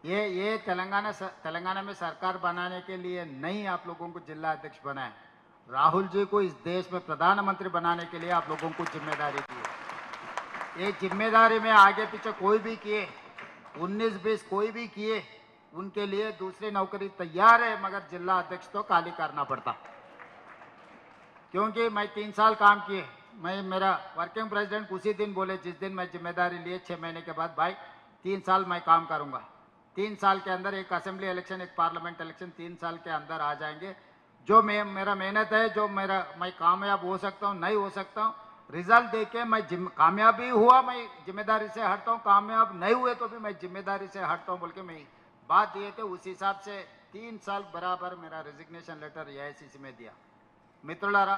ये तेलंगाना में सरकार बनाने के लिए नहीं आप लोगों को जिला अध्यक्ष बनाए। राहुल जी को इस देश में प्रधानमंत्री बनाने के लिए आप लोगों को जिम्मेदारी दी है। ये जिम्मेदारी में आगे पीछे कोई भी किए, 19-20 कोई भी किए, उनके लिए दूसरी नौकरी तैयार है, मगर जिला अध्यक्ष तो खाली करना पड़ता। क्योंकि मैं 3 साल काम किए, मैं मेरा वर्किंग प्रेसिडेंट उसी दिन बोले जिस दिन मैं जिम्मेदारी लिए 6 महीने के बाद, भाई 3 साल मैं काम करूंगा, 3 साल के अंदर एक असेंबली इलेक्शन, एक पार्लियामेंट इलेक्शन 3 साल के अंदर आ जाएंगे। जो मेरा मेहनत है, जो मैं कामयाब हो सकता हूँ, नहीं हो सकता हूँ, रिजल्ट देके मैं कामयाब भी हुआ मैं जिम्मेदारी से हटता हूँ, कामयाब नहीं हुए तो भी मैं जिम्मेदारी से हटता हूँ बोल के मैं बात दिए थे। उस हिसाब से 3 साल बराबर मेरा रिजिग्नेशन लेटर ఏఐసిసి में दिया। మిత్రులారా,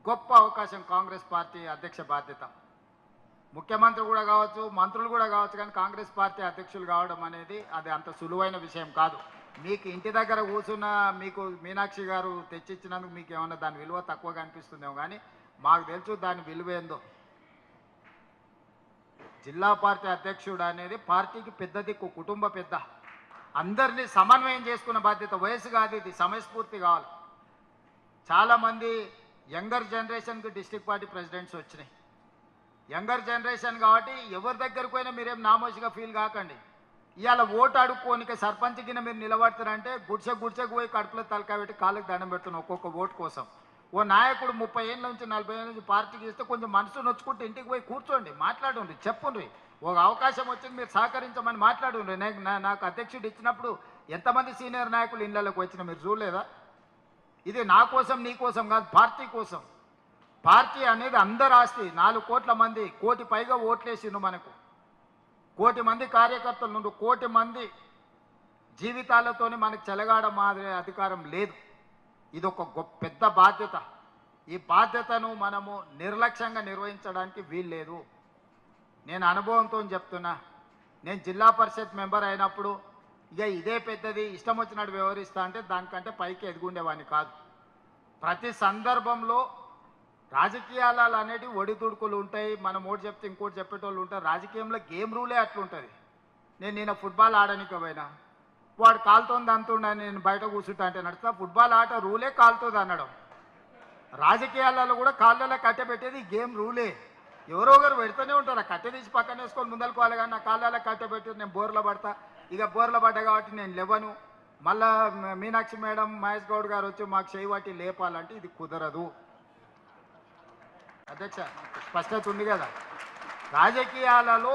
గొప్ప అవకాశం కాంగ్రెస్ పార్టీ అధ్యక్ష బాధ్యత, ముఖ్యమంత్రి కూడా కావచ్చు, మంత్రులు కూడా కావచ్చు, కానీ కాంగ్రెస్ పార్టీ అధ్యక్షులు కావడం అనేది అది అంత సులువైన విషయం కాదు। మీకు ఇంటి దగ్గర కూర్చున్న మీకు మీనాక్షి గారు తెచ్చిచ్చినందుకు మీకు ఏమన్నా దాని విలువ తక్కువగా అనిపిస్తుందేమో, కానీ మాకు తెలుసు దాని విలువ ఏందో। జిల్లా పార్టీ అధ్యక్షుడు అనేది పార్టీకి పెద్ద దిక్కు, కుటుంబ పెద్ద, అందరినీ సమన్వయం చేసుకున్న బాధ్యత। వయసు కాదు ఇది, సమయస్ఫూర్తి కావాలి। చాలామంది యంగర్ జనరేషన్కి డిస్ట్రిక్ట్ పార్టీ ప్రెసిడెంట్స్ వచ్చినాయి, యంగర్ జనరేషన్ కాబట్టి ఎవరి దగ్గరకు పోయినా మీరేం నామోషిగా ఫీల్ కాకండి। ఇవాళ ఓటు అడుక్కోనికే సర్పంచ్ కింద మీరు నిలబడతారంటే గుడిసెకు పోయి కడుపులో తలకాయ పెట్టి కాళ్ళకి దండం పెడుతున్నాం ఒక్కొక్క ఓటు కోసం। ఓ నాయకుడు 30 ఏళ్ళ నుంచి 40 ఏళ్ళ నుంచి పార్టీకి ఇస్తే కొంచెం మనసు నొచ్చుకుంటే ఇంటికి పోయి కూర్చోండి, మాట్లాడండి, చెప్పుండ్రి, ఒక అవకాశం వచ్చింది మీరు సహకరించమని మాట్లాడుండ్రి। నాకు అధ్యక్షుడు ఇచ్చినప్పుడు ఎంతమంది సీనియర్ నాయకులు ఇళ్లలోకి వచ్చినా మీరు చూడలేదా? ఇది నా కోసం నీ కోసం కాదు, పార్టీ కోసం। పార్టీ అనేది అందరి ఆస్తి, 4 కోట్ల మంది, 1 కోటి పైగా ఓట్లేసిండ్రు మనకు, 1 కోటి మంది కార్యకర్తలు నుండి, 1 కోటి మంది జీవితాలతోని మనకు చెలగాడ మాదిరి అధికారం లేదు। ఇది ఒక పెద్ద బాధ్యత। ఈ బాధ్యతను మనము నిర్లక్ష్యంగా నిర్వహించడానికి వీల్లేదు। నేను అనుభవంతో చెప్తున్నా, నేను జిల్లా పరిషత్ మెంబర్ అయినప్పుడు ఇక ఇదే పెద్దది, ఇష్టం వచ్చినట్టు వ్యవహరిస్తా అంటే దానికంటే పైకి ఎదుగుండేవాడిని కాదు। ప్రతి సందర్భంలో రాజకీయాలు అనేటివి ఒడిదుడుకులు ఉంటాయి, మనం ఓటు చెప్తే ఇంకోటి చెప్పేటోళ్ళు ఉంటారు। రాజకీయంలో గేమ్ రూలే అట్లుంటుంది। నేను ఫుట్బాల్ ఆడడానికి పోయినా, వాడు కాలుతోంది అంతుండని నేను బయట కూర్చుంటా అంటే నడుస్తా, ఫుట్బాల్ ఆట రూలే కాలుతుంది అనడం। రాజకీయాలలో కూడా కాళ్ళలో కట్టె పెట్టేది గేమ్ రూలే, ఎవరో ఒకరు పెడుతూనే ఉంటారు, కట్టె తీసి పక్కన వేసుకొని ముందలుకోవాలి, కానీ నా కాళ్ళలో కట్టె పెట్టి నేను బోర్లో పడతా। ఇక బోర్లో పడ్డా కాబట్టి నేను లేవను, మళ్ళా మీనాక్షి మేడం, మహేష్ గౌడ్ గారు వచ్చి మాకు చేయబట్టి లేపాలంటే ఇది కుదరదు। అధ్యక్ష, స్పష్టత ఉంది కదా? రాజకీయాలలో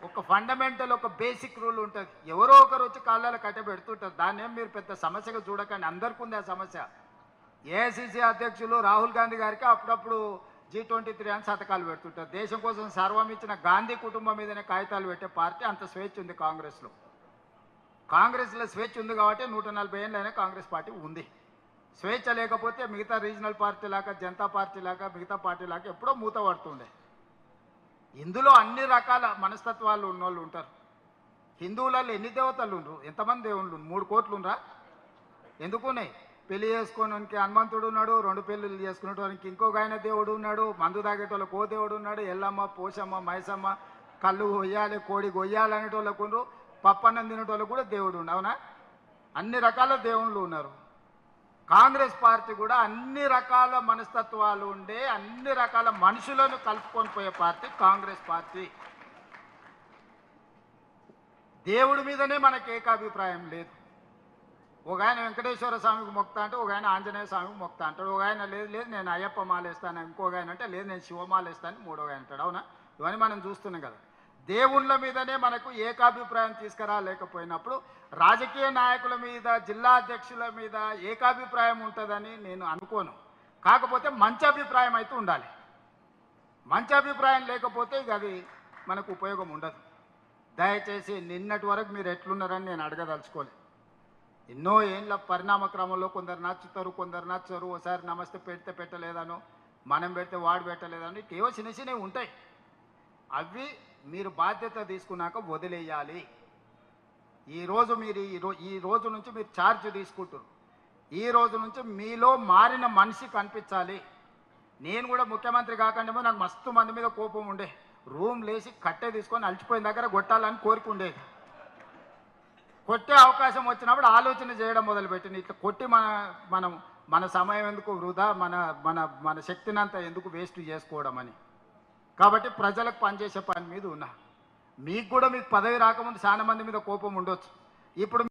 ఒక ఫండమెంటల్, ఒక బేసిక్ రూల్ ఉంటుంది, ఎవరో ఒకరు వచ్చి కాళ్ళలో కట్టె పెడుతుంటారు, దాన్ని ఏం మీరు పెద్ద సమస్యగా చూడకండి, అందరికీ ఉంది ఆ సమస్య। ఏఐసిసి అధ్యక్షులు రాహుల్ గాంధీ గారికి అప్పుడప్పుడు G23 అని శతకాలు పెడుతుంటారు, దేశం కోసం సర్వం ఇచ్చిన గాంధీ కుటుంబం మీదనే కాగితాలు పెట్టే పార్టీ, అంత స్వేచ్ఛ ఉంది కాంగ్రెస్లో। కాంగ్రెస్లో స్వేచ్ఛ ఉంది కాబట్టి 140 ఏళ్ళైనా కాంగ్రెస్ పార్టీ ఉంది। స్వేచ్ఛ లేకపోతే మిగతా రీజనల్ పార్టీ లాగా, జనతా పార్టీ లాగా, మిగతా పార్టీ లాగా ఎప్పుడో మూత పడుతుండే। ఇందులో అన్ని రకాల మనస్తత్వాలు ఉన్నోళ్ళు ఉంటారు। హిందువులలో ఎన్ని దేవతలు ఉండరు, ఎంతమంది దేవుళ్ళు? 3 కోట్లు ఉండరా? ఎందుకున్నాయి? పెళ్లి చేసుకోవడానికి హనుమంతుడు ఉన్నాడు, 2 పెళ్ళిళ్ళు చేసుకునేటోనికి ఇంకొక ఆయన దేవుడు ఉన్నాడు, మందు తాగేటోళ్ళకు ఓ దేవుడు ఉన్నాడు, ఎల్లమ్మ, పోషమ్మ, మైసమ్మ, కళ్ళు కొయ్యాలి, కోడి కొయ్యాలి అనేటోళ్ళకు ఉండరు, పప్పన్నం తినేటోళ్ళకు కూడా దేవుడు ఉండు, అవునా? అన్ని రకాల దేవుళ్ళు ఉన్నారు। కాంగ్రెస్ పార్టీ కూడా అన్ని రకాల మనస్తత్వాలు ఉండే, అన్ని రకాల మనుషులను కలుపుకొని పోయే పార్టీ కాంగ్రెస్ పార్టీ। దేవుడి మీదనే మనకు ఏకాభిప్రాయం లేదు। ఒక ఆయన వెంకటేశ్వర స్వామికి మొక్తా అంటే, ఒక ఆయన ఆంజనేయ స్వామికి మొక్తా అంటాడు, ఒక ఆయన లేదు నేను అయ్యప్ప మాలేస్తాను, ఇంకొక ఆయన అంటే లేదు నేను శివమాల వేస్తాను, 3వ ఆయన అంటాడు, అవునా? ఇవన్నీ మనం చూస్తున్నాం కదా। దేవుళ్ళ మీదనే మనకు ఏకాభిప్రాయం తీసుకురాలేకపోయినప్పుడు రాజకీయ నాయకుల మీద, జిల్లా అధ్యక్షుల మీద ఏకాభిప్రాయం ఉంటుందని నేను అనుకోను। కాకపోతే మంచి అభిప్రాయం అయితే ఉండాలి, మంచి అభిప్రాయం లేకపోతే ఇక అది మనకు ఉపయోగం ఉండదు। దయచేసి నిన్నటి వరకు మీరు ఎట్లున్నారని నేను అడగదలుచుకోలేదు। ఎన్నో ఏళ్ళ పరిణామ క్రమంలో కొందరు నచ్చుతారు, కొందరు నచ్చరు, ఒకసారి నమస్తే పెడితే పెట్టలేదనో, మనం పెడితే వాడు పెట్టలేదనో, ఏవో చిన్న చిన్నవి ఉంటాయి, అవి మీరు బాధ్యత తీసుకున్నాక వదిలేయాలి। ఈ రోజు నుంచి మీరు ఛార్జ్ తీసుకుంటారు, ఈ రోజు నుంచి మీలో మారిన మనిషి కనిపించాలి। నేను కూడా ముఖ్యమంత్రి కాకుండా నాకు మస్తు మంది మీద కోపం ఉండే, రూమ్ లేచి కట్టే తీసుకొని అలసిపోయిన దగ్గర కొట్టాలని కోరిక ఉండేది। కొట్టే అవకాశం వచ్చినప్పుడు ఆలోచన చేయడం మొదలుపెట్టింది. ఇట్లా కొట్టి మన సమయం ఎందుకు వృధా, మన మన మన శక్తిని అంతా ఎందుకు వేస్ట్ చేసుకోవడం అని. కాబట్టి ప్రజలకు పనిచేసే పని మీద ఉన్నా. మీకు కూడా మీకు పదవి రాకముందు చాలా మంది మీద కోపం ఉండొచ్చు. ఇప్పుడు